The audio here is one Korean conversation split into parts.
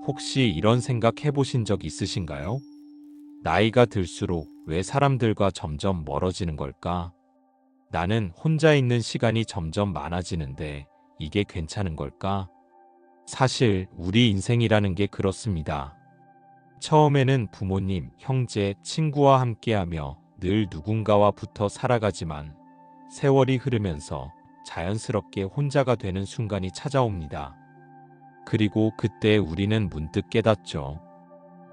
혹시 이런 생각 해보신 적 있으신가요? 나이가 들수록 왜 사람들과 점점 멀어지는 걸까? 나는 혼자 있는 시간이 점점 많아지는데 이게 괜찮은 걸까? 사실 우리 인생이라는 게 그렇습니다. 처음에는 부모님, 형제, 친구와 함께하며 늘 누군가와 붙어 살아가지만 세월이 흐르면서 자연스럽게 혼자가 되는 순간이 찾아옵니다. 그리고 그때 우리는 문득 깨닫죠.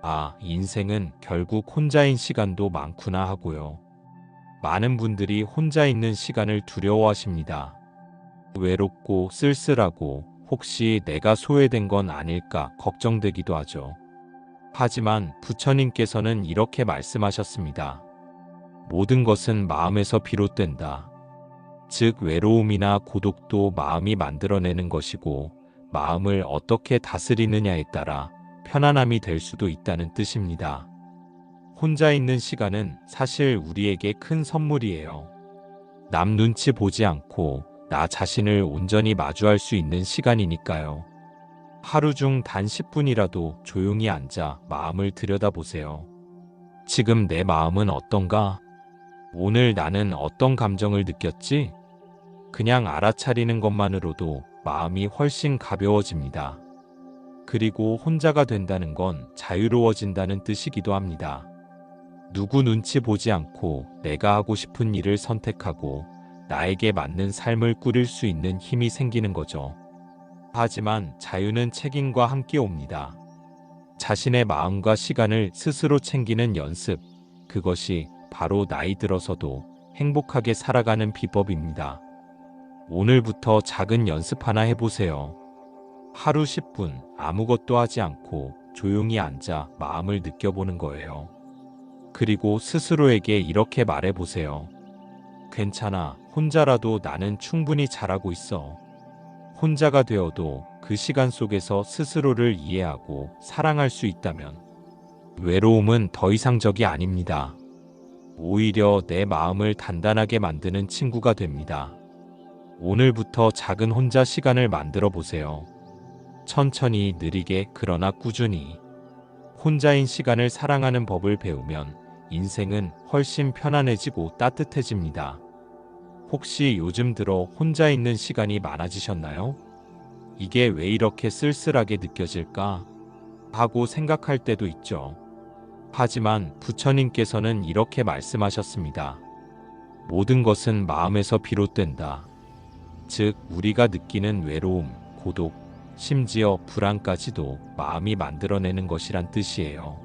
아, 인생은 결국 혼자인 시간도 많구나 하고요. 많은 분들이 혼자 있는 시간을 두려워하십니다. 외롭고 쓸쓸하고 혹시 내가 소외된 건 아닐까 걱정되기도 하죠. 하지만 부처님께서는 이렇게 말씀하셨습니다. 모든 것은 마음에서 비롯된다. 즉 외로움이나 고독도 마음이 만들어내는 것이고 마음을 어떻게 다스리느냐에 따라 편안함이 될 수도 있다는 뜻입니다. 혼자 있는 시간은 사실 우리에게 큰 선물이에요. 남 눈치 보지 않고 나 자신을 온전히 마주할 수 있는 시간이니까요. 하루 중 단 10분이라도 조용히 앉아 마음을 들여다보세요. 지금 내 마음은 어떤가? 오늘 나는 어떤 감정을 느꼈지? 그냥 알아차리는 것만으로도 마음이 훨씬 가벼워집니다. 그리고 혼자가 된다는 건 자유로워진다는 뜻이기도 합니다. 누구 눈치 보지 않고 내가 하고 싶은 일을 선택하고 나에게 맞는 삶을 꾸릴 수 있는 힘이 생기는 거죠. 하지만 자유는 책임과 함께 옵니다. 자신의 마음과 시간을 스스로 챙기는 연습, 그것이 바로 나이 들어서도 행복하게 살아가는 비법입니다. 오늘부터 작은 연습 하나 해보세요. 하루 10분 아무것도 하지 않고 조용히 앉아 마음을 느껴보는 거예요. 그리고 스스로에게 이렇게 말해보세요. 괜찮아, 혼자라도 나는 충분히 잘하고 있어. 혼자가 되어도 그 시간 속에서 스스로를 이해하고 사랑할 수 있다면 외로움은 더 이상 적이 아닙니다. 오히려 내 마음을 단단하게 만드는 친구가 됩니다. 오늘부터 작은 혼자 시간을 만들어 보세요. 천천히 느리게 그러나 꾸준히 혼자인 시간을 사랑하는 법을 배우면 인생은 훨씬 편안해지고 따뜻해집니다. 혹시 요즘 들어 혼자 있는 시간이 많아지셨나요? 이게 왜 이렇게 쓸쓸하게 느껴질까? 하고 생각할 때도 있죠. 하지만 부처님께서는 이렇게 말씀하셨습니다. 모든 것은 마음에서 비롯된다. 즉, 우리가 느끼는 외로움, 고독, 심지어 불안까지도 마음이 만들어내는 것이란 뜻이에요.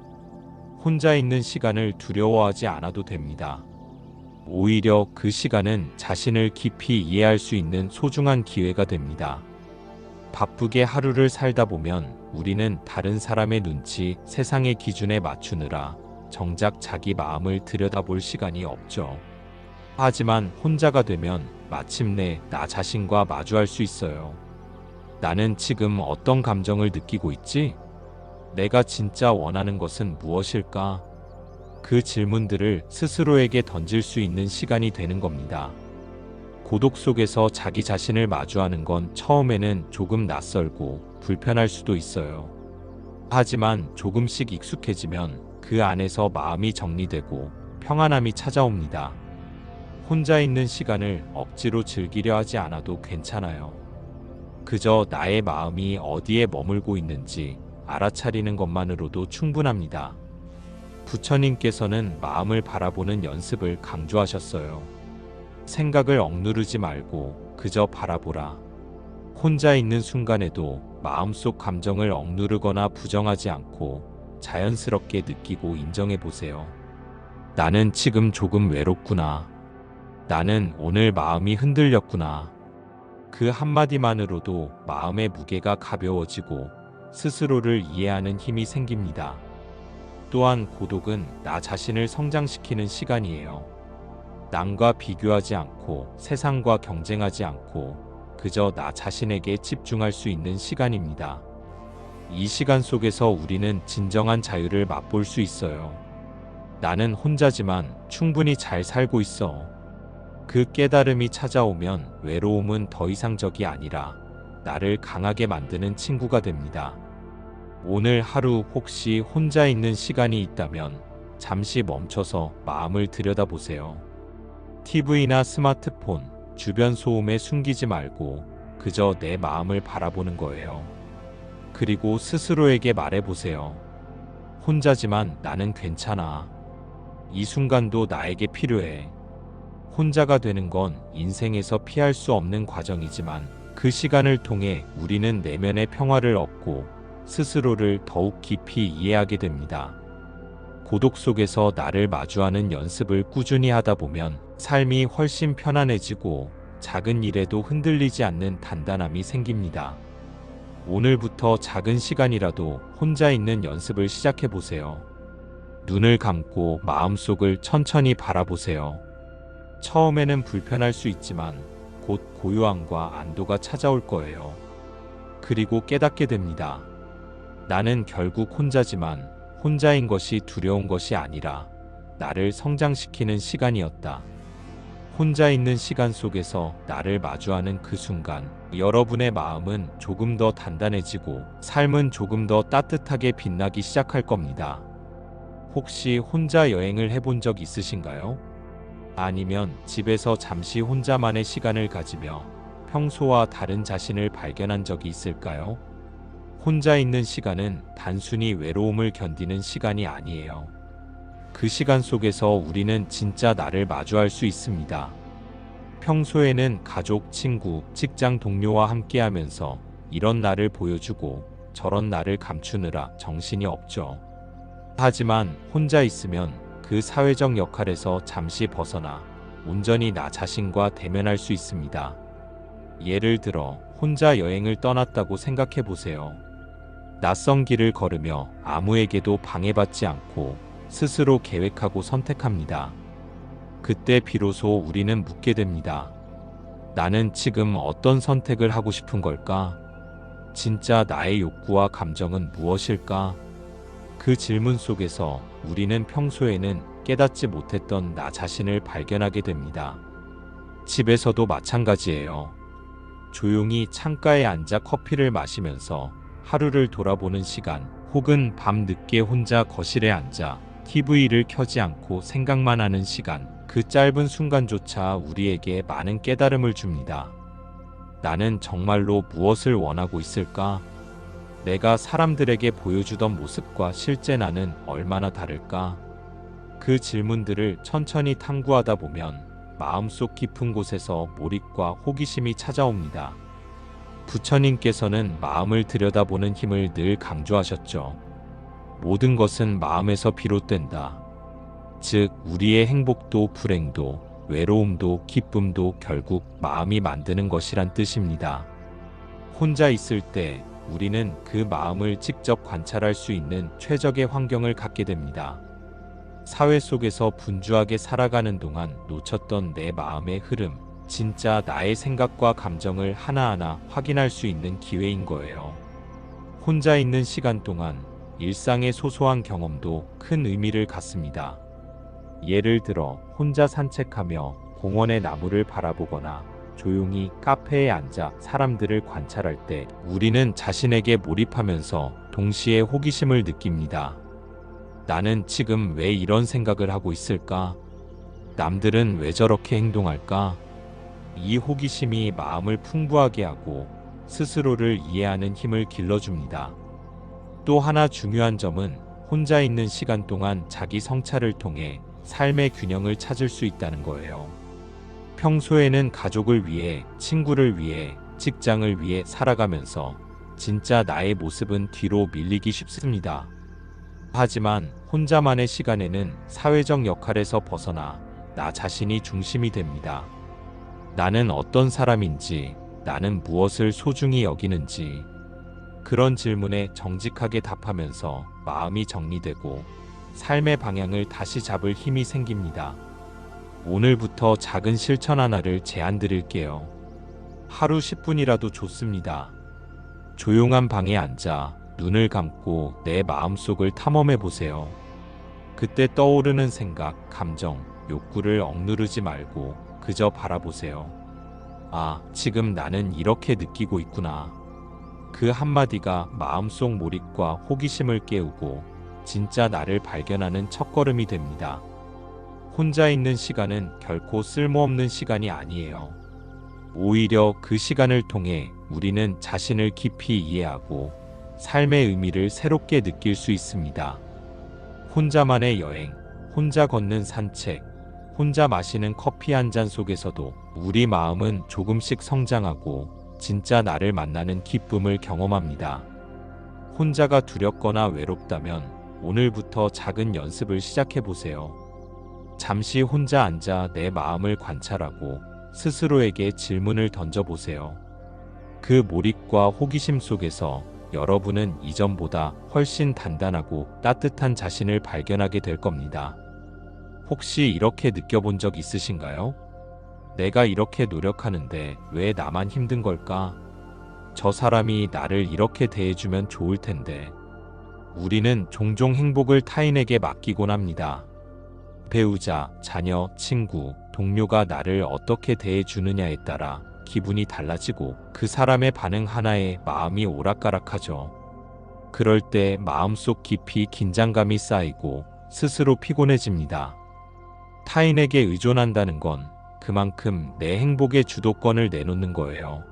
혼자 있는 시간을 두려워하지 않아도 됩니다. 오히려 그 시간은 자신을 깊이 이해할 수 있는 소중한 기회가 됩니다. 바쁘게 하루를 살다 보면 우리는 다른 사람의 눈치, 세상의 기준에 맞추느라 정작 자기 마음을 들여다볼 시간이 없죠. 하지만 혼자가 되면 마침내 나 자신과 마주할 수 있어요. 나는 지금 어떤 감정을 느끼고 있지? 내가 진짜 원하는 것은 무엇일까? 그 질문들을 스스로에게 던질 수 있는 시간이 되는 겁니다. 고독 속에서 자기 자신을 마주하는 건 처음에는 조금 낯설고 불편할 수도 있어요. 하지만 조금씩 익숙해지면 그 안에서 마음이 정리되고 평안함이 찾아옵니다. 혼자 있는 시간을 억지로 즐기려 하지 않아도 괜찮아요. 그저 나의 마음이 어디에 머물고 있는지 알아차리는 것만으로도 충분합니다. 부처님께서는 마음을 바라보는 연습을 강조하셨어요. 생각을 억누르지 말고 그저 바라보라. 혼자 있는 순간에도 마음속 감정을 억누르거나 부정하지 않고 자연스럽게 느끼고 인정해 보세요. 나는 지금 조금 외롭구나. 나는 오늘 마음이 흔들렸구나. 그 한마디만으로도 마음의 무게가 가벼워지고 스스로를 이해하는 힘이 생깁니다. 또한 고독은 나 자신을 성장시키는 시간이에요. 남과 비교하지 않고 세상과 경쟁하지 않고 그저 나 자신에게 집중할 수 있는 시간입니다. 이 시간 속에서 우리는 진정한 자유를 맛볼 수 있어요. 나는 혼자지만 충분히 잘 살고 있어. 그 깨달음이 찾아오면 외로움은 더 이상 적이 아니라 나를 강하게 만드는 친구가 됩니다. 오늘 하루 혹시 혼자 있는 시간이 있다면 잠시 멈춰서 마음을 들여다보세요. TV나 스마트폰, 주변 소음에 숨기지 말고 그저 내 마음을 바라보는 거예요. 그리고 스스로에게 말해보세요. 혼자지만 나는 괜찮아. 이 순간도 나에게 필요해. 혼자가 되는 건 인생에서 피할 수 없는 과정이지만 그 시간을 통해 우리는 내면의 평화를 얻고 스스로를 더욱 깊이 이해하게 됩니다. 고독 속에서 나를 마주하는 연습을 꾸준히 하다 보면 삶이 훨씬 편안해지고 작은 일에도 흔들리지 않는 단단함이 생깁니다. 오늘부터 작은 시간이라도 혼자 있는 연습을 시작해 보세요. 눈을 감고 마음속을 천천히 바라보세요. 처음에는 불편할 수 있지만 곧 고요함과 안도가 찾아올 거예요. 그리고 깨닫게 됩니다. 나는 결국 혼자지만 혼자인 것이 두려운 것이 아니라 나를 성장시키는 시간이었다. 혼자 있는 시간 속에서 나를 마주하는 그 순간 여러분의 마음은 조금 더 단단해지고 삶은 조금 더 따뜻하게 빛나기 시작할 겁니다. 혹시 혼자 여행을 해본 적 있으신가요? 아니면 집에서 잠시 혼자만의 시간을 가지며 평소와 다른 자신을 발견한 적이 있을까요? 혼자 있는 시간은 단순히 외로움을 견디는 시간이 아니에요. 그 시간 속에서 우리는 진짜 나를 마주할 수 있습니다. 평소에는 가족, 친구, 직장 동료와 함께하면서 이런 나를 보여주고 저런 나를 감추느라 정신이 없죠. 하지만 혼자 있으면 그 사회적 역할에서 잠시 벗어나 온전히 나 자신과 대면할 수 있습니다. 예를 들어 혼자 여행을 떠났다고 생각해 보세요. 낯선 길을 걸으며 아무에게도 방해받지 않고 스스로 계획하고 선택합니다. 그때 비로소 우리는 묻게 됩니다. 나는 지금 어떤 선택을 하고 싶은 걸까? 진짜 나의 욕구와 감정은 무엇일까? 그 질문 속에서 우리는 평소에는 깨닫지 못했던 나 자신을 발견하게 됩니다. 집에서도 마찬가지예요. 조용히 창가에 앉아 커피를 마시면서 하루를 돌아보는 시간, 혹은 밤 늦게 혼자 거실에 앉아 TV를 켜지 않고 생각만 하는 시간, 그 짧은 순간조차 우리에게 많은 깨달음을 줍니다. 나는 정말로 무엇을 원하고 있을까? 내가 사람들에게 보여주던 모습과 실제 나는 얼마나 다를까? 그 질문들을 천천히 탐구하다 보면 마음속 깊은 곳에서 몰입과 호기심이 찾아옵니다. 부처님께서는 마음을 들여다보는 힘을 늘 강조하셨죠. 모든 것은 마음에서 비롯된다. 즉, 우리의 행복도 불행도 외로움도 기쁨도 결국 마음이 만드는 것이란 뜻입니다. 혼자 있을 때 우리는 그 마음을 직접 관찰할 수 있는 최적의 환경을 갖게 됩니다. 사회 속에서 분주하게 살아가는 동안 놓쳤던 내 마음의 흐름, 진짜 나의 생각과 감정을 하나하나 확인할 수 있는 기회인 거예요. 혼자 있는 시간 동안 일상의 소소한 경험도 큰 의미를 갖습니다. 예를 들어 혼자 산책하며 공원의 나무를 바라보거나 조용히 카페에 앉아 사람들을 관찰할 때 우리는 자신에게 몰입하면서 동시에 호기심을 느낍니다. 나는 지금 왜 이런 생각을 하고 있을까? 남들은 왜 저렇게 행동할까? 이 호기심이 마음을 풍부하게 하고 스스로를 이해하는 힘을 길러줍니다. 또 하나 중요한 점은 혼자 있는 시간 동안 자기 성찰을 통해 삶의 균형을 찾을 수 있다는 거예요. 평소에는 가족을 위해, 친구를 위해, 직장을 위해 살아가면서 진짜 나의 모습은 뒤로 밀리기 쉽습니다. 하지만 혼자만의 시간에는 사회적 역할에서 벗어나 나 자신이 중심이 됩니다. 나는 어떤 사람인지, 나는 무엇을 소중히 여기는지, 그런 질문에 정직하게 답하면서 마음이 정리되고 삶의 방향을 다시 잡을 힘이 생깁니다. 오늘부터 작은 실천 하나를 제안 드릴게요. 하루 10분이라도 좋습니다. 조용한 방에 앉아 눈을 감고 내 마음속을 탐험해 보세요. 그때 떠오르는 생각, 감정, 욕구를 억누르지 말고 그저 바라보세요. 아, 지금 나는 이렇게 느끼고 있구나. 그 한마디가 마음속 몰입과 호기심을 깨우고 진짜 나를 발견하는 첫걸음이 됩니다. 혼자 있는 시간은 결코 쓸모없는 시간이 아니에요. 오히려 그 시간을 통해 우리는 자신을 깊이 이해하고 삶의 의미를 새롭게 느낄 수 있습니다. 혼자만의 여행, 혼자 걷는 산책, 혼자 마시는 커피 한 잔 속에서도 우리 마음은 조금씩 성장하고 진짜 나를 만나는 기쁨을 경험합니다. 혼자가 두렵거나 외롭다면 오늘부터 작은 연습을 시작해 보세요. 잠시 혼자 앉아 내 마음을 관찰하고 스스로에게 질문을 던져보세요. 그 몰입과 호기심 속에서 여러분은 이전보다 훨씬 단단하고 따뜻한 자신을 발견하게 될 겁니다. 혹시 이렇게 느껴본 적 있으신가요? 내가 이렇게 노력하는데 왜 나만 힘든 걸까? 저 사람이 나를 이렇게 대해주면 좋을 텐데. 우리는 종종 행복을 타인에게 맡기곤 합니다. 배우자, 자녀, 친구, 동료가 나를 어떻게 대해주느냐에 따라 기분이 달라지고 그 사람의 반응 하나에 마음이 오락가락하죠. 그럴 때 마음속 깊이 긴장감이 쌓이고 스스로 피곤해집니다. 타인에게 의존한다는 건 그만큼 내 행복의 주도권을 내놓는 거예요.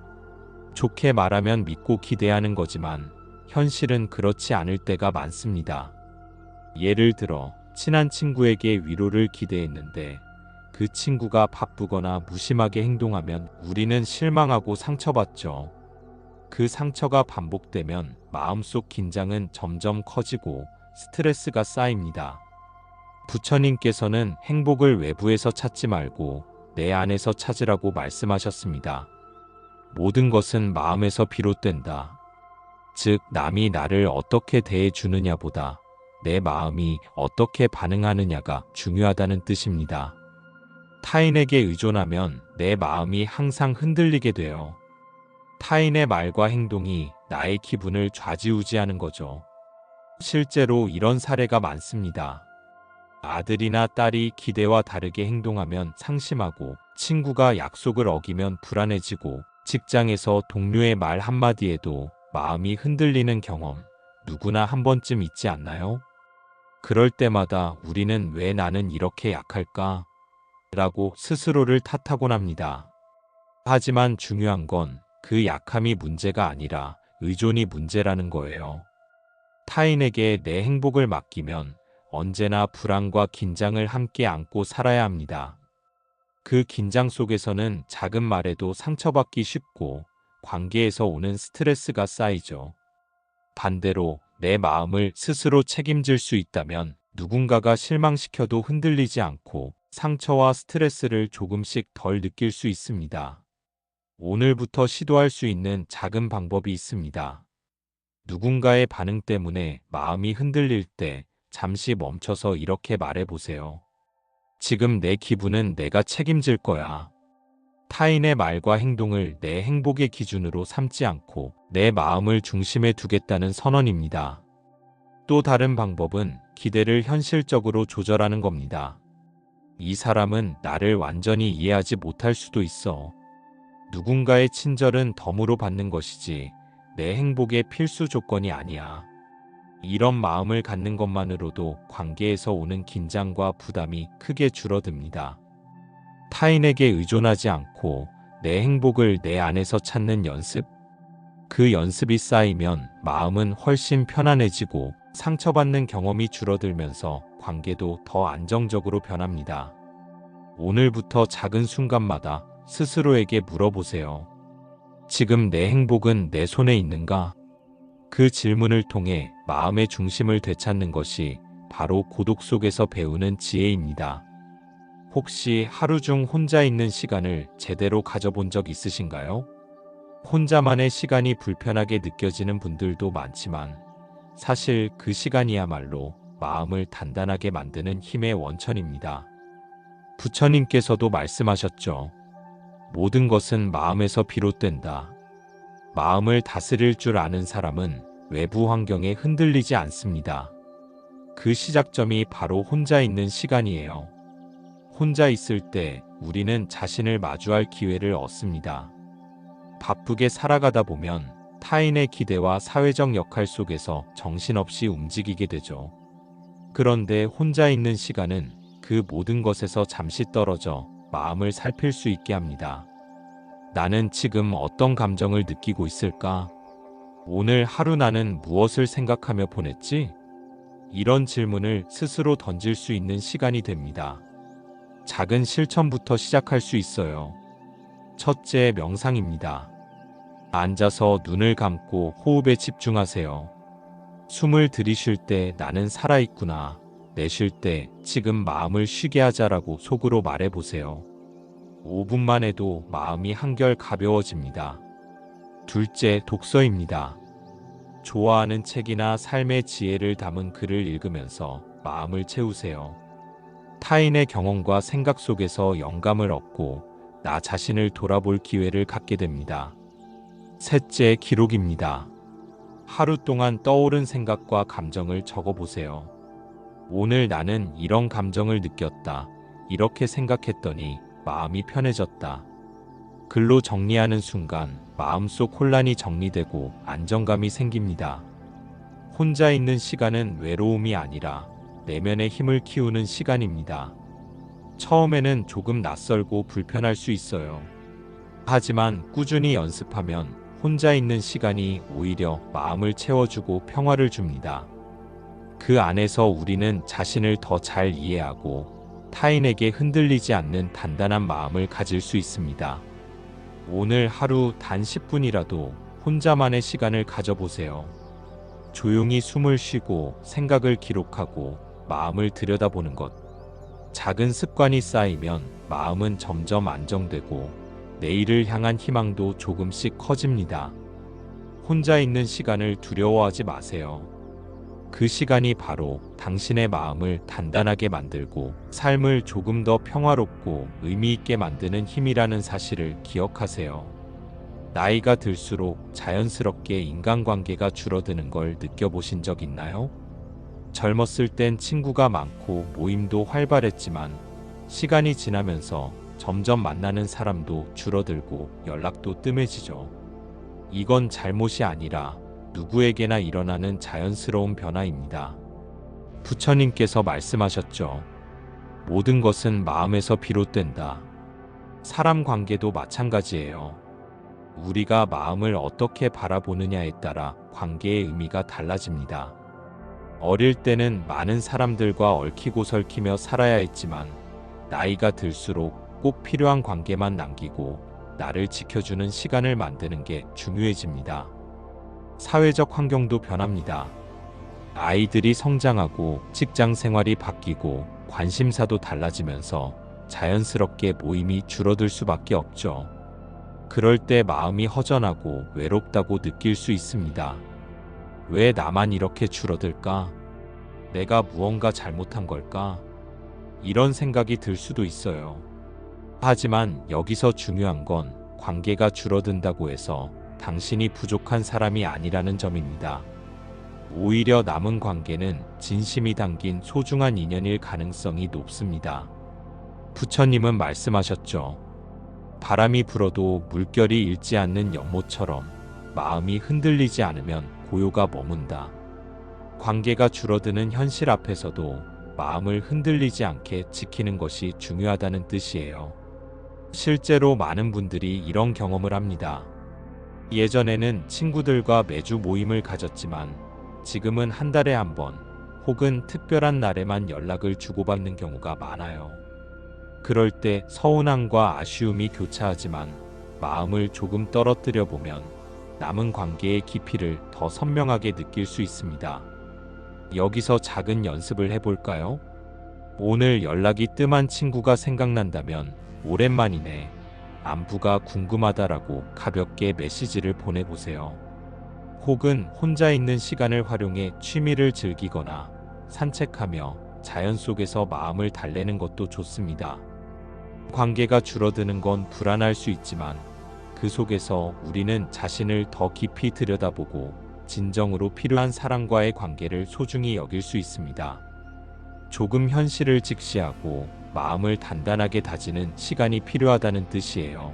좋게 말하면 믿고 기대하는 거지만 현실은 그렇지 않을 때가 많습니다. 예를 들어 친한 친구에게 위로를 기대했는데 그 친구가 바쁘거나 무심하게 행동하면 우리는 실망하고 상처받죠. 그 상처가 반복되면 마음속 긴장은 점점 커지고 스트레스가 쌓입니다. 부처님께서는 행복을 외부에서 찾지 말고 내 안에서 찾으라고 말씀하셨습니다. 모든 것은 마음에서 비롯된다. 즉, 남이 나를 어떻게 대해주느냐보다 내 마음이 어떻게 반응하느냐가 중요하다는 뜻입니다. 타인에게 의존하면 내 마음이 항상 흔들리게 돼요. 타인의 말과 행동이 나의 기분을 좌지우지하는 거죠. 실제로 이런 사례가 많습니다. 아들이나 딸이 기대와 다르게 행동하면 상심하고, 친구가 약속을 어기면 불안해지고, 직장에서 동료의 말 한마디에도 마음이 흔들리는 경험, 누구나 한 번쯤 있지 않나요? 그럴 때마다 우리는 왜 나는 이렇게 약할까? 라고 스스로를 탓하곤 합니다. 하지만 중요한 건 그 약함이 문제가 아니라 의존이 문제라는 거예요. 타인에게 내 행복을 맡기면 언제나 불안과 긴장을 함께 안고 살아야 합니다. 그 긴장 속에서는 작은 말에도 상처받기 쉽고 관계에서 오는 스트레스가 쌓이죠. 반대로 내 마음을 스스로 책임질 수 있다면 누군가가 실망시켜도 흔들리지 않고 상처와 스트레스를 조금씩 덜 느낄 수 있습니다. 오늘부터 시도할 수 있는 작은 방법이 있습니다. 누군가의 반응 때문에 마음이 흔들릴 때 잠시 멈춰서 이렇게 말해보세요. 지금 내 기분은 내가 책임질 거야. 타인의 말과 행동을 내 행복의 기준으로 삼지 않고 내 마음을 중심에 두겠다는 선언입니다. 또 다른 방법은 기대를 현실적으로 조절하는 겁니다. 이 사람은 나를 완전히 이해하지 못할 수도 있어. 누군가의 친절은 덤으로 받는 것이지 내 행복의 필수 조건이 아니야. 이런 마음을 갖는 것만으로도 관계에서 오는 긴장과 부담이 크게 줄어듭니다. 타인에게 의존하지 않고 내 행복을 내 안에서 찾는 연습? 그 연습이 쌓이면 마음은 훨씬 편안해지고 상처받는 경험이 줄어들면서 관계도 더 안정적으로 변합니다. 오늘부터 작은 순간마다 스스로에게 물어보세요. 지금 내 행복은 내 손에 있는가? 그 질문을 통해 마음의 중심을 되찾는 것이 바로 고독 속에서 배우는 지혜입니다. 혹시 하루 중 혼자 있는 시간을 제대로 가져본 적 있으신가요? 혼자만의 시간이 불편하게 느껴지는 분들도 많지만 사실 그 시간이야말로 마음을 단단하게 만드는 힘의 원천입니다. 부처님께서도 말씀하셨죠. 모든 것은 마음에서 비롯된다. 마음을 다스릴 줄 아는 사람은 외부 환경에 흔들리지 않습니다. 그 시작점이 바로 혼자 있는 시간이에요. 혼자 있을 때 우리는 자신을 마주할 기회를 얻습니다. 바쁘게 살아가다 보면 타인의 기대와 사회적 역할 속에서 정신없이 움직이게 되죠. 그런데 혼자 있는 시간은 그 모든 것에서 잠시 떨어져 마음을 살필 수 있게 합니다. 나는 지금 어떤 감정을 느끼고 있을까? 오늘 하루 나는 무엇을 생각하며 보냈지? 이런 질문을 스스로 던질 수 있는 시간이 됩니다. 작은 실천부터 시작할 수 있어요. 첫째, 명상입니다. 앉아서 눈을 감고 호흡에 집중하세요. 숨을 들이쉴 때 나는 살아있구나. 내쉴 때 지금 마음을 쉬게 하자라고 속으로 말해보세요. 5분만 해도 마음이 한결 가벼워집니다. 둘째, 독서입니다. 좋아하는 책이나 삶의 지혜를 담은 글을 읽으면서 마음을 채우세요. 타인의 경험과 생각 속에서 영감을 얻고 나 자신을 돌아볼 기회를 갖게 됩니다. 셋째, 기록입니다. 하루 동안 떠오른 생각과 감정을 적어보세요. 오늘 나는 이런 감정을 느꼈다. 이렇게 생각했더니 마음이 편해졌다. 글로 정리하는 순간 마음속 혼란이 정리되고 안정감이 생깁니다. 혼자 있는 시간은 외로움이 아니라 내면의 힘을 키우는 시간입니다. 처음에는 조금 낯설고 불편할 수 있어요. 하지만 꾸준히 연습하면 혼자 있는 시간이 오히려 마음을 채워주고 평화를 줍니다. 그 안에서 우리는 자신을 더 잘 이해하고 타인에게 흔들리지 않는 단단한 마음을 가질 수 있습니다. 오늘 하루 단 10분이라도 혼자만의 시간을 가져보세요. 조용히 숨을 쉬고 생각을 기록하고 마음을 들여다보는 것. 작은 습관이 쌓이면 마음은 점점 안정되고 내일을 향한 희망도 조금씩 커집니다. 혼자 있는 시간을 두려워하지 마세요. 그 시간이 바로 당신의 마음을 단단하게 만들고 삶을 조금 더 평화롭고 의미 있게 만드는 힘이라는 사실을 기억하세요. 나이가 들수록 자연스럽게 인간관계가 줄어드는 걸 느껴보신 적 있나요? 젊었을 땐 친구가 많고 모임도 활발했지만 시간이 지나면서 점점 만나는 사람도 줄어들고 연락도 뜸해지죠. 이건 잘못이 아니라 누구에게나 일어나는 자연스러운 변화입니다. 부처님께서 말씀하셨죠. 모든 것은 마음에서 비롯된다. 사람 관계도 마찬가지예요. 우리가 마음을 어떻게 바라보느냐에 따라 관계의 의미가 달라집니다. 어릴 때는 많은 사람들과 얽히고 설키며 살아야 했지만 나이가 들수록 꼭 필요한 관계만 남기고 나를 지켜주는 시간을 만드는 게 중요해집니다. 사회적 환경도 변합니다. 아이들이 성장하고 직장 생활이 바뀌고 관심사도 달라지면서 자연스럽게 모임이 줄어들 수밖에 없죠. 그럴 때 마음이 허전하고 외롭다고 느낄 수 있습니다. 왜 나만 이렇게 줄어들까? 내가 무언가 잘못한 걸까? 이런 생각이 들 수도 있어요. 하지만 여기서 중요한 건 관계가 줄어든다고 해서 당신이 부족한 사람이 아니라는 점입니다. 오히려 남은 관계는 진심이 담긴 소중한 인연일 가능성이 높습니다. 부처님은 말씀하셨죠. 바람이 불어도 물결이 잃지 않는 연못처럼 마음이 흔들리지 않으면 고요가 머문다. 관계가 줄어드는 현실 앞에서도 마음을 흔들리지 않게 지키는 것이 중요하다는 뜻이에요. 실제로 많은 분들이 이런 경험을 합니다. 예전에는 친구들과 매주 모임을 가졌지만 지금은 한 달에 한 번 혹은 특별한 날에만 연락을 주고받는 경우가 많아요. 그럴 때 서운함과 아쉬움이 교차하지만 마음을 조금 떨어뜨려 보면 남은 관계의 깊이를 더 선명하게 느낄 수 있습니다. 여기서 작은 연습을 해볼까요? 오늘 연락이 뜸한 친구가 생각난다면 오랜만이네. 안부가 궁금하다라고 가볍게 메시지를 보내보세요. 혹은 혼자 있는 시간을 활용해 취미를 즐기거나 산책하며 자연 속에서 마음을 달래는 것도 좋습니다. 관계가 줄어드는 건 불안할 수 있지만 그 속에서 우리는 자신을 더 깊이 들여다보고 진정으로 필요한 사람과의 관계를 소중히 여길 수 있습니다. 조금 현실을 직시하고 마음을 단단하게 다지는 시간이 필요하다는 뜻이에요.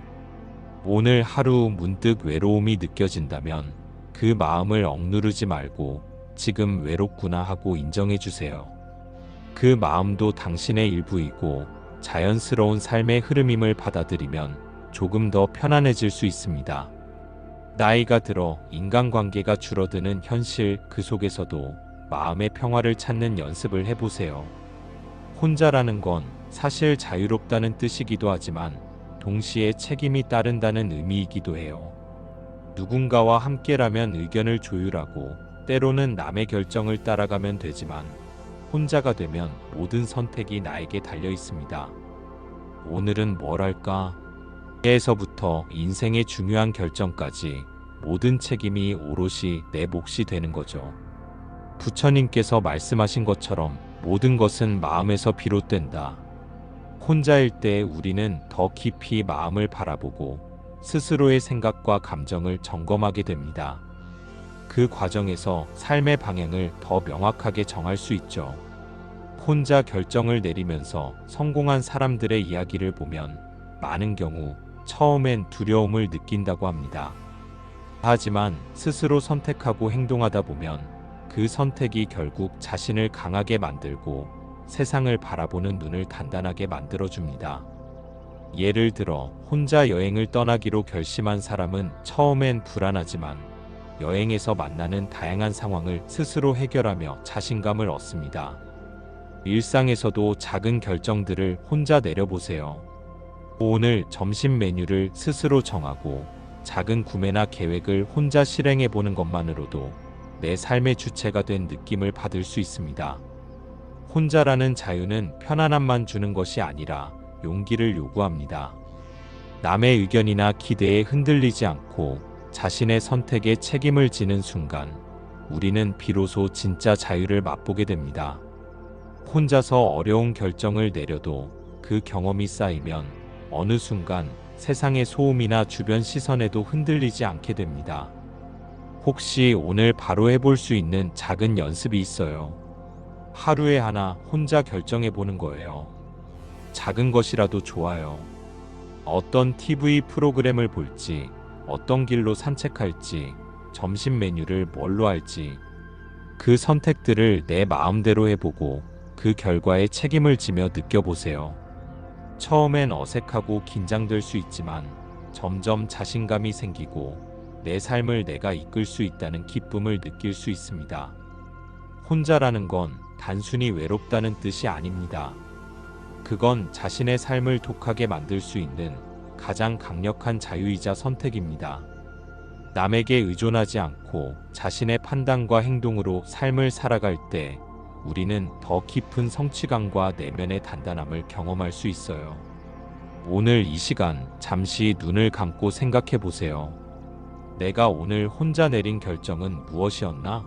오늘 하루 문득 외로움이 느껴진다면 그 마음을 억누르지 말고 지금 외롭구나 하고 인정해 주세요. 그 마음도 당신의 일부이고 자연스러운 삶의 흐름임을 받아들이면 조금 더 편안해질 수 있습니다. 나이가 들어 인간관계가 줄어드는 현실, 그 속에서도 마음의 평화를 찾는 연습을 해보세요. 혼자라는 건 사실 자유롭다는 뜻이기도 하지만 동시에 책임이 따른다는 의미이기도 해요. 누군가와 함께라면 의견을 조율하고 때로는 남의 결정을 따라가면 되지만 혼자가 되면 모든 선택이 나에게 달려 있습니다. 오늘은 뭘 할까? 에서부터 인생의 중요한 결정까지 모든 책임이 오롯이 내 몫이 되는 거죠. 부처님께서 말씀하신 것처럼 모든 것은 마음에서 비롯된다. 혼자일 때 우리는 더 깊이 마음을 바라보고 스스로의 생각과 감정을 점검하게 됩니다. 그 과정에서 삶의 방향을 더 명확하게 정할 수 있죠. 혼자 결정을 내리면서 성공한 사람들의 이야기를 보면 많은 경우 처음엔 두려움을 느낀다고 합니다. 하지만 스스로 선택하고 행동하다 보면 그 선택이 결국 자신을 강하게 만들고 세상을 바라보는 눈을 단단하게 만들어줍니다. 예를 들어 혼자 여행을 떠나기로 결심한 사람은 처음엔 불안하지만 여행에서 만나는 다양한 상황을 스스로 해결하며 자신감을 얻습니다. 일상에서도 작은 결정들을 혼자 내려보세요. 오늘 점심 메뉴를 스스로 정하고 작은 구매나 계획을 혼자 실행해 보는 것만으로도 내 삶의 주체가 된 느낌을 받을 수 있습니다. 혼자라는 자유는 편안함만 주는 것이 아니라 용기를 요구합니다. 남의 의견이나 기대에 흔들리지 않고 자신의 선택에 책임을 지는 순간 우리는 비로소 진짜 자유를 맛보게 됩니다. 혼자서 어려운 결정을 내려도 그 경험이 쌓이면 어느 순간 세상의 소음이나 주변 시선에도 흔들리지 않게 됩니다. 혹시 오늘 바로 해볼 수 있는 작은 연습이 있어요? 하루에 하나 혼자 결정해 보는 거예요. 작은 것이라도 좋아요. 어떤 TV 프로그램을 볼지, 어떤 길로 산책할지, 점심 메뉴를 뭘로 할지, 그 선택들을 내 마음대로 해보고 그 결과에 책임을 지며 느껴보세요. 처음엔 어색하고 긴장될 수 있지만 점점 자신감이 생기고 내 삶을 내가 이끌 수 있다는 기쁨을 느낄 수 있습니다. 혼자라는 건 단순히 외롭다는 뜻이 아닙니다. 그건 자신의 삶을 독하게 만들 수 있는 가장 강력한 자유이자 선택입니다. 남에게 의존하지 않고 자신의 판단과 행동으로 삶을 살아갈 때 우리는 더 깊은 성취감과 내면의 단단함을 경험할 수 있어요. 오늘 이 시간 잠시 눈을 감고 생각해 보세요. 내가 오늘 혼자 내린 결정은 무엇이었나?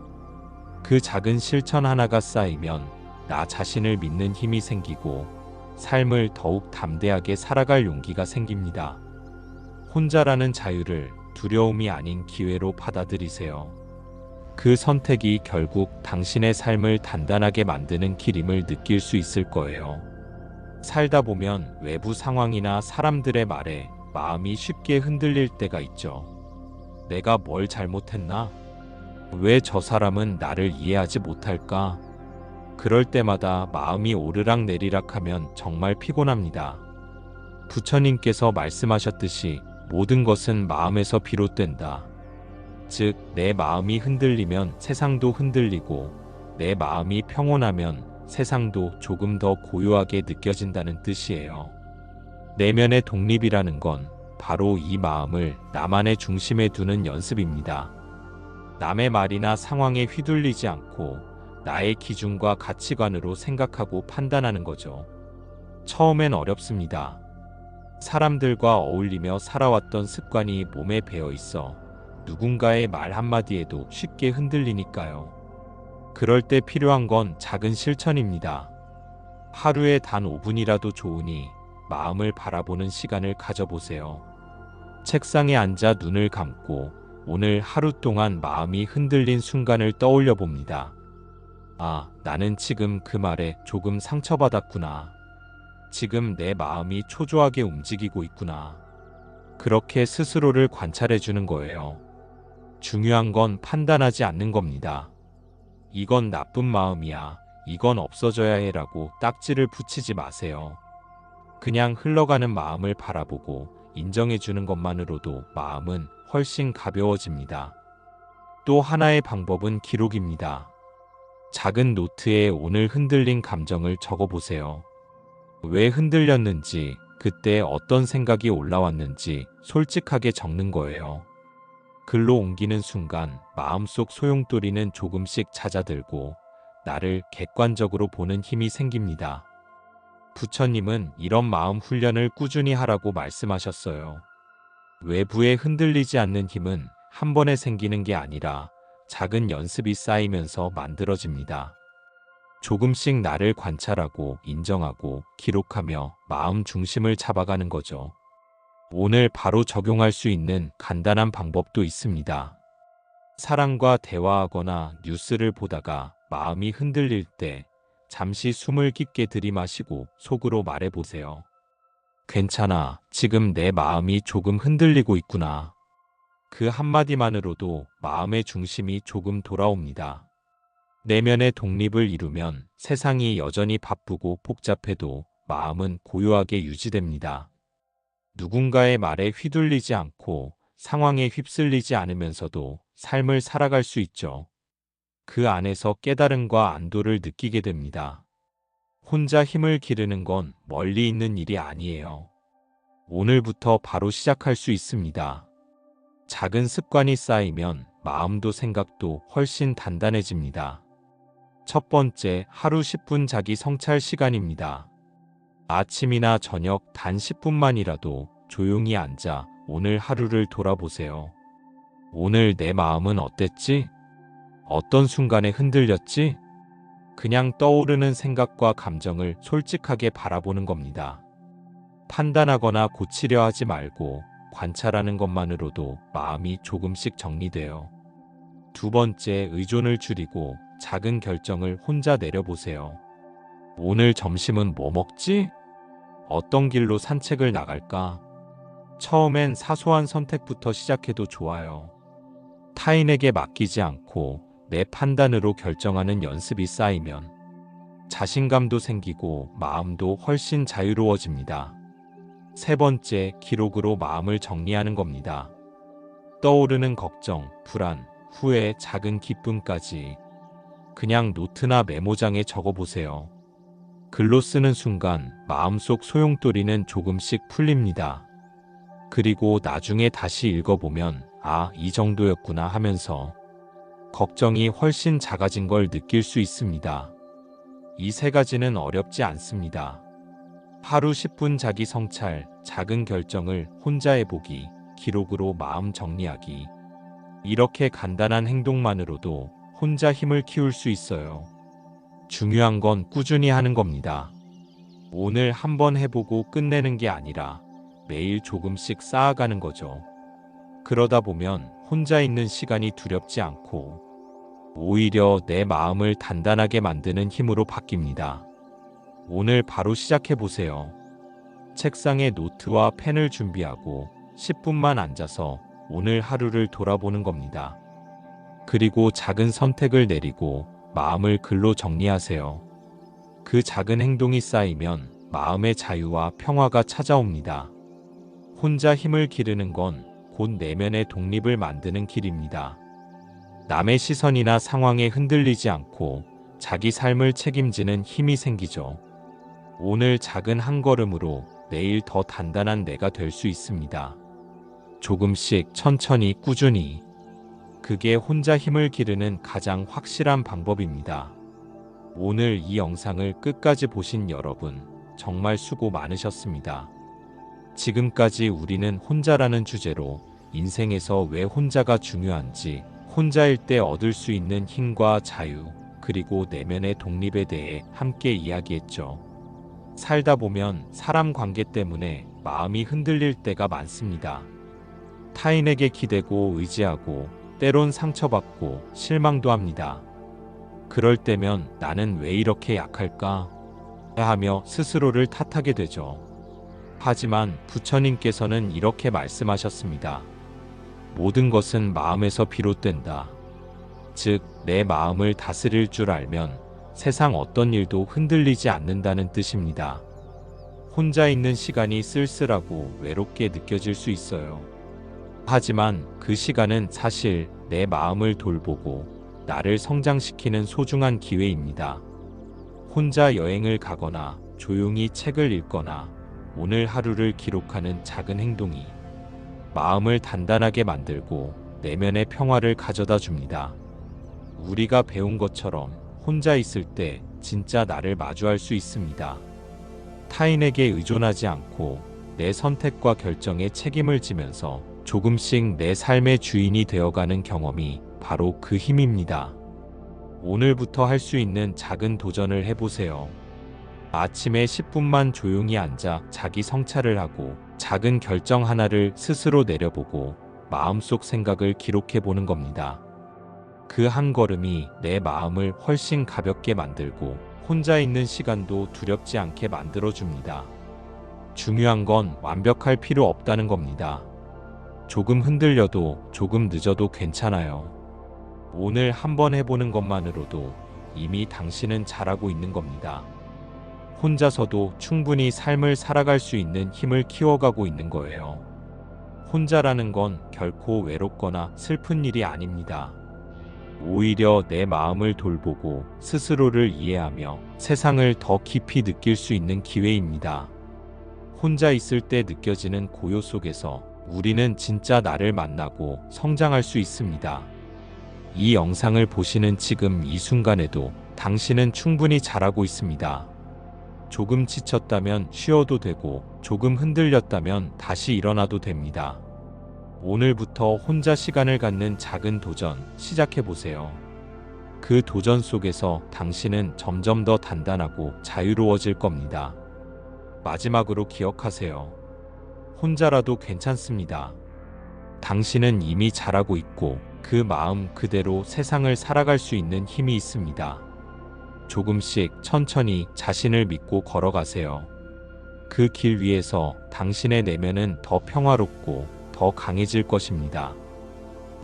그 작은 실천 하나가 쌓이면 나 자신을 믿는 힘이 생기고 삶을 더욱 담대하게 살아갈 용기가 생깁니다. 혼자라는 자유를 두려움이 아닌 기회로 받아들이세요. 그 선택이 결국 당신의 삶을 단단하게 만드는 길임을 느낄 수 있을 거예요. 살다 보면 외부 상황이나 사람들의 말에 마음이 쉽게 흔들릴 때가 있죠. 내가 뭘 잘못했나? 왜 저 사람은 나를 이해하지 못할까? 그럴 때마다 마음이 오르락내리락하면 정말 피곤합니다. 부처님께서 말씀하셨듯이 모든 것은 마음에서 비롯된다. 즉, 내 마음이 흔들리면 세상도 흔들리고 내 마음이 평온하면 세상도 조금 더 고요하게 느껴진다는 뜻이에요. 내면의 독립이라는 건 바로 이 마음을 나만의 중심에 두는 연습입니다. 남의 말이나 상황에 휘둘리지 않고 나의 기준과 가치관으로 생각하고 판단하는 거죠. 처음엔 어렵습니다. 사람들과 어울리며 살아왔던 습관이 몸에 배어 있어 누군가의 말 한마디에도 쉽게 흔들리니까요. 그럴 때 필요한 건 작은 실천입니다. 하루에 단 5분이라도 좋으니 마음을 바라보는 시간을 가져보세요. 책상에 앉아 눈을 감고 오늘 하루 동안 마음이 흔들린 순간을 떠올려 봅니다. 아, 나는 지금 그 말에 조금 상처받았구나. 지금 내 마음이 초조하게 움직이고 있구나. 그렇게 스스로를 관찰해 주는 거예요. 중요한 건 판단하지 않는 겁니다. 이건 나쁜 마음이야, 이건 없어져야 해라고 딱지를 붙이지 마세요. 그냥 흘러가는 마음을 바라보고 인정해주는 것만으로도 마음은 훨씬 가벼워집니다. 또 하나의 방법은 기록입니다. 작은 노트에 오늘 흔들린 감정을 적어보세요. 왜 흔들렸는지, 그때 어떤 생각이 올라왔는지 솔직하게 적는 거예요. 글로 옮기는 순간 마음속 소용돌이는 조금씩 잦아들고 나를 객관적으로 보는 힘이 생깁니다. 부처님은 이런 마음 훈련을 꾸준히 하라고 말씀하셨어요. 외부에 흔들리지 않는 힘은 한 번에 생기는 게 아니라 작은 연습이 쌓이면서 만들어집니다. 조금씩 나를 관찰하고 인정하고 기록하며 마음 중심을 잡아가는 거죠. 오늘 바로 적용할 수 있는 간단한 방법도 있습니다. 사람과 대화하거나 뉴스를 보다가 마음이 흔들릴 때 잠시 숨을 깊게 들이마시고 속으로 말해보세요. 괜찮아, 지금 내 마음이 조금 흔들리고 있구나. 그 한마디만으로도 마음의 중심이 조금 돌아옵니다. 내면의 독립을 이루면 세상이 여전히 바쁘고 복잡해도 마음은 고요하게 유지됩니다. 누군가의 말에 휘둘리지 않고 상황에 휩쓸리지 않으면서도 삶을 살아갈 수 있죠. 그 안에서 깨달음과 안도를 느끼게 됩니다. 혼자 힘을 기르는 건 멀리 있는 일이 아니에요. 오늘부터 바로 시작할 수 있습니다. 작은 습관이 쌓이면 마음도 생각도 훨씬 단단해집니다. 첫 번째, 하루 10분 자기 성찰 시간입니다. 아침이나 저녁 단 10분만이라도 조용히 앉아 오늘 하루를 돌아보세요. 오늘 내 마음은 어땠지? 어떤 순간에 흔들렸지? 그냥 떠오르는 생각과 감정을 솔직하게 바라보는 겁니다. 판단하거나 고치려 하지 말고 관찰하는 것만으로도 마음이 조금씩 정리돼요. 두 번째, 의존을 줄이고 작은 결정을 혼자 내려보세요. 오늘 점심은 뭐 먹지? 어떤 길로 산책을 나갈까? 처음엔 사소한 선택부터 시작해도 좋아요. 타인에게 맡기지 않고 내 판단으로 결정하는 연습이 쌓이면 자신감도 생기고 마음도 훨씬 자유로워집니다. 세 번째, 기록으로 마음을 정리하는 겁니다. 떠오르는 걱정, 불안, 후회, 작은 기쁨까지 그냥 노트나 메모장에 적어보세요. 글로 쓰는 순간 마음속 소용돌이는 조금씩 풀립니다. 그리고 나중에 다시 읽어보면 이 정도였구나 하면서 걱정이 훨씬 작아진 걸 느낄 수 있습니다. 이 세 가지는 어렵지 않습니다. 하루 10분 자기 성찰, 작은 결정을 혼자 해보기, 기록으로 마음 정리하기. 이렇게 간단한 행동만으로도 혼자 힘을 키울 수 있어요. 중요한 건 꾸준히 하는 겁니다. 오늘 한번 해보고 끝내는 게 아니라 매일 조금씩 쌓아가는 거죠. 그러다 보면 혼자 있는 시간이 두렵지 않고 오히려 내 마음을 단단하게 만드는 힘으로 바뀝니다. 오늘 바로 시작해보세요. 책상에 노트와 펜을 준비하고 10분만 앉아서 오늘 하루를 돌아보는 겁니다. 그리고 작은 선택을 내리고 마음을 글로 정리하세요. 그 작은 행동이 쌓이면 마음의 자유와 평화가 찾아옵니다. 혼자 힘을 기르는 건 곧 내면의 독립을 만드는 길입니다. 남의 시선이나 상황에 흔들리지 않고 자기 삶을 책임지는 힘이 생기죠. 오늘 작은 한 걸음으로 내일 더 단단한 내가 될 수 있습니다. 조금씩 천천히 꾸준히. 그게 혼자 힘을 기르는 가장 확실한 방법입니다. 오늘 이 영상을 끝까지 보신 여러분, 정말 수고 많으셨습니다. 지금까지 우리는 혼자라는 주제로 인생에서 왜 혼자가 중요한지, 혼자일 때 얻을 수 있는 힘과 자유, 그리고 내면의 독립에 대해 함께 이야기했죠. 살다 보면 사람 관계 때문에 마음이 흔들릴 때가 많습니다. 타인에게 기대고 의지하고 때론 상처받고 실망도 합니다. 그럴 때면 나는 왜 이렇게 약할까? 하며 스스로를 탓하게 되죠. 하지만 부처님께서는 이렇게 말씀하셨습니다. 모든 것은 마음에서 비롯된다. 즉, 내 마음을 다스릴 줄 알면 세상 어떤 일도 흔들리지 않는다는 뜻입니다. 혼자 있는 시간이 쓸쓸하고 외롭게 느껴질 수 있어요. 하지만 그 시간은 사실 내 마음을 돌보고 나를 성장시키는 소중한 기회입니다. 혼자 여행을 가거나 조용히 책을 읽거나 오늘 하루를 기록하는 작은 행동이 마음을 단단하게 만들고 내면의 평화를 가져다 줍니다. 우리가 배운 것처럼 혼자 있을 때 진짜 나를 마주할 수 있습니다. 타인에게 의존하지 않고 내 선택과 결정에 책임을 지면서 조금씩 내 삶의 주인이 되어가는 경험이 바로 그 힘입니다. 오늘부터 할 수 있는 작은 도전을 해보세요. 아침에 10분만 조용히 앉아 자기 성찰을 하고 작은 결정 하나를 스스로 내려보고 마음속 생각을 기록해보는 겁니다. 그 한 걸음이 내 마음을 훨씬 가볍게 만들고 혼자 있는 시간도 두렵지 않게 만들어줍니다. 중요한 건 완벽할 필요 없다는 겁니다. 조금 흔들려도 조금 늦어도 괜찮아요. 오늘 한번 해보는 것만으로도 이미 당신은 잘하고 있는 겁니다. 혼자서도 충분히 삶을 살아갈 수 있는 힘을 키워가고 있는 거예요. 혼자라는 건 결코 외롭거나 슬픈 일이 아닙니다. 오히려 내 마음을 돌보고 스스로를 이해하며 세상을 더 깊이 느낄 수 있는 기회입니다. 혼자 있을 때 느껴지는 고요 속에서 우리는 진짜 나를 만나고 성장할 수 있습니다. 이 영상을 보시는 지금 이 순간에도 당신은 충분히 잘하고 있습니다. 조금 지쳤다면 쉬어도 되고 조금 흔들렸다면 다시 일어나도 됩니다. 오늘부터 혼자 시간을 갖는 작은 도전 시작해보세요. 그 도전 속에서 당신은 점점 더 단단하고 자유로워질 겁니다. 마지막으로 기억하세요. 혼자라도 괜찮습니다. 당신은 이미 잘하고 있고 그 마음 그대로 세상을 살아갈 수 있는 힘이 있습니다. 조금씩 천천히 자신을 믿고 걸어가세요. 그 길 위에서 당신의 내면은 더 평화롭고 더 강해질 것입니다.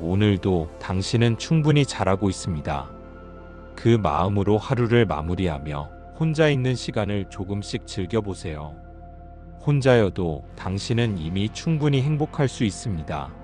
오늘도 당신은 충분히 잘하고 있습니다. 그 마음으로 하루를 마무리하며 혼자 있는 시간을 조금씩 즐겨보세요. 혼자여도 당신은 이미 충분히 행복할 수 있습니다.